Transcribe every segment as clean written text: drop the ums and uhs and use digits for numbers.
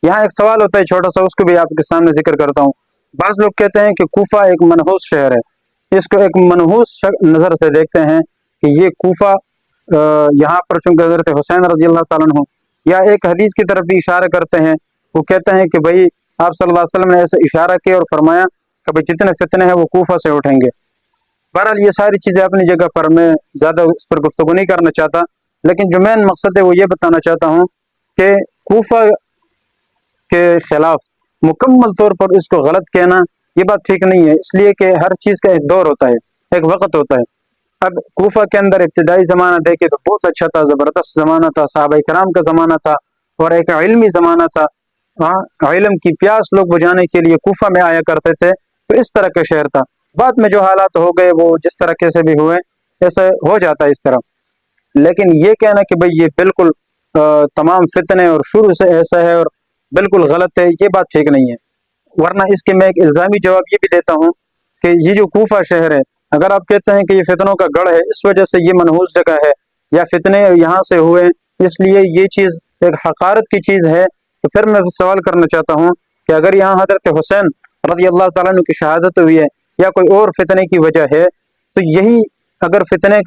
یہاں ایک سوال ہوتا ہے چھوٹا سا، اس کو بھی آپ کے سامنے ذکر کرتا ہوں۔ بعض لوگ کہتے ہیں کہ کوفہ ایک منحوس شہر ہے، اس کو ایک منحوس نظر سے دیکھتے ہیں کہ یہ کوفہ یہاں پر چونکہ حضرت حسین رضی اللہ تعالیٰ عنہ، یا ایک حدیث کی طرف بھی اشارہ کرتے ہیں، وہ کہتے ہیں کہ بھائی آپ صلی اللہ علیہ وسلم نے ایسے اشارہ کیا اور فرمایا کہ بھائی جتنے فتنے ہیں وہ کوفہ سے اٹھیں گے۔ بہرحال یہ ساری چیزیں اپنی جگہ پر میں زیادہ اس پر گفتگو نہیں کرنا چاہتا، لیکن جو مین مقصد ہے وہ یہ بتانا چاہتا ہوں کہ کوفہ کے خلاف مکمل طور پر اس کو غلط کہنا یہ بات ٹھیک نہیں ہے، اس لیے کہ ہر چیز کا ایک دور ہوتا ہے، ایک وقت ہوتا ہے۔ اب کوفہ کے اندر ابتدائی زمانہ دیکھے تو بہت اچھا تھا، زبردست زمانہ تھا، صحابہ کرام کا زمانہ تھا، اور ایک علمی زمانہ تھا۔ ہاں، علم کی پیاس لوگ بجھانے کے لیے کوفہ میں آیا کرتے تھے، تو اس طرح کا شہر تھا۔ بعد میں جو حالات ہو گئے وہ جس طرح سے بھی ہوئے، ایسا ہو جاتا ہے اس طرح۔ لیکن یہ کہنا کہ بھئی یہ بالکل تمام فتنے اور شروع سے ایسا ہے اور بالکل غلط ہے، یہ بات ٹھیک نہیں ہے۔ ورنہ اس کے میں ایک الزامی جواب یہ بھی دیتا ہوں کہ یہ جو کوفہ شہر ہے، اگر آپ کہتے ہیں کہ یہ فتنوں کا گڑھ ہے، اس وجہ سے یہ منحوس جگہ ہے، یا فتنے یہاں سے ہوئے اس لیے یہ چیز ایک حقارت کی چیز ہے، تو پھر میں سوال کرنا چاہتا ہوں کہ اگر یہاں حضرت حسین رضی اللہ تعالیٰ عنہ کی شہادت ہوئی ہے، یا کوئی اور فتنے کی وجہ ہے، تو یہی اگر فتنے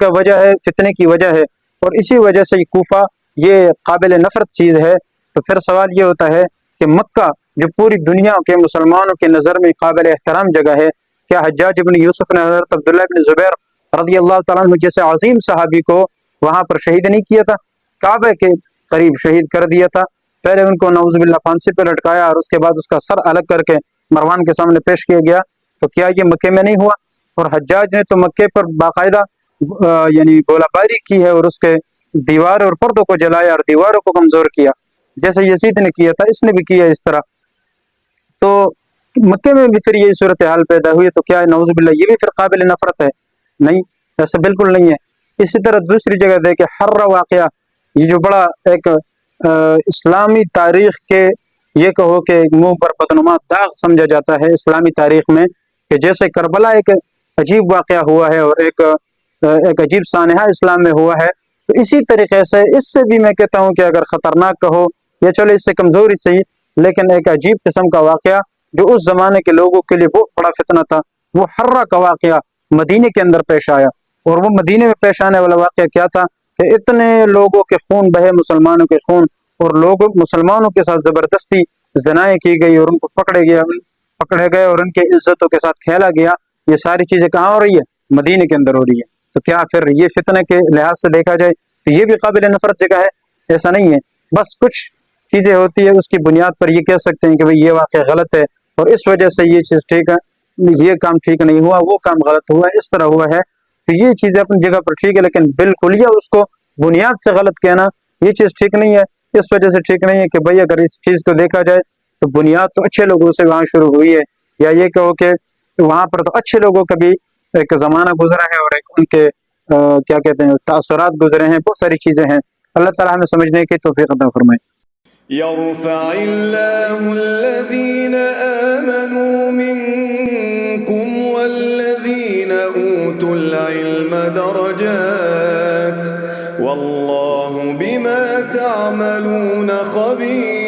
کی وجہ ہے اور اسی وجہ سے کوفہ یہ قابل نفرت چیز ہے، تو پھر سوال یہ ہوتا ہے کہ مکہ جو پوری دنیا کے مسلمانوں کے نظر میں قابل احترام جگہ ہے، کیا حجاج ابن یوسف نے حضرت عبداللہ ابن زبیر رضی اللہ تعالیٰ عنہ جیسے عظیم صحابی کو وہاں پر شہید نہیں کیا تھا؟ کعبہ کے قریب شہید کر دیا تھا، پہلے ان کو نعوذ باللہ پھانسی پہ لٹکایا اور اس کے بعد اس کا سر الگ کر کے مروان کے سامنے پیش کیا گیا۔ تو کیا یہ مکے میں نہیں ہوا؟ اور حجاج نے تو مکے پر باقاعدہ یعنی گولہ باری کی ہے، اور اس کے دیوار اور پردوں کو جلایا اور دیواروں کو کمزور کیا، جیسے یزید نے کیا تھا، اس نے بھی کیا اس طرح۔ تو مکے میں بھی پھر یہی صورتحال پیدا ہوئی، تو کیا نعوذ باللہ یہ بھی پھر قابل نفرت ہے؟ نہیں، ایسا بالکل نہیں ہے۔ اسی طرح دوسری جگہ دیکھیں، حرہ واقعہ، یہ جو بڑا ایک اسلامی تاریخ کے یہ کہو کہ منہ پر بدنما داغ سمجھا جاتا ہے اسلامی تاریخ میں، کہ جیسے کربلا ایک عجیب واقعہ ہوا ہے اور ایک عجیب سانحہ اسلام میں ہوا ہے، تو اسی طریقے سے اس سے بھی میں کہتا ہوں کہ اگر خطرناک کہو یا چلو اس سے کمزوری صحیح، لیکن ایک عجیب قسم کا واقعہ جو اس زمانے کے لوگوں کے لیے بہت بڑا فتنہ تھا، وہ حرہ کا واقعہ مدینے کے اندر پیش آیا۔ اور وہ مدینے میں پیش آنے والا واقعہ کیا تھا کہ اتنے لوگوں کے خون بہے، مسلمانوں کے خون، اور لوگ مسلمانوں کے ساتھ زبردستی زنائیں کی گئی اور ان کو پکڑے گئے اور ان کے عزتوں کے ساتھ کھیلا گیا۔ یہ ساری چیزیں کہاں ہو رہی ہے؟ مدینے کے اندر ہو رہی ہے۔ تو کیا پھر یہ فتنے کے لحاظ سے دیکھا جائے تو یہ بھی قابل نفرت جگہ ہے؟ ایسا نہیں ہے، بس کچھ چیزیں ہوتی ہے اس کی بنیاد پر یہ کہہ سکتے ہیں کہ بھئی یہ واقعہ غلط ہے اور اس وجہ سے یہ چیز ٹھیک ہے، یہ کام ٹھیک نہیں ہوا، وہ کام غلط ہوا، اس طرح ہوا ہے۔ تو یہ چیزیں اپنی جگہ پر ٹھیک ہے، لیکن بالکل یہ اس کو بنیاد سے غلط کہنا یہ چیز ٹھیک نہیں ہے۔ اس وجہ سے ٹھیک نہیں ہے کہ بھئی اگر اس چیز کو دیکھا جائے تو بنیاد تو اچھے لوگوں سے وہاں شروع ہوئی ہے، یا یہ کہو کہ وہاں پر تو اچھے لوگوں کا بھی ایک زمانہ گزرا ہے اور ایک ان کے کیا کہتے ہیں تاثرات گزرے ہیں، بہت ساری چیزیں ہیں۔ اللہ تعالیٰ ہمیں سمجھنے کی توفیق عطا فرمائے۔ يرفع الله الذين آمنوا منكم والذين أوتوا العلم درجات والله بما تعملون خبير۔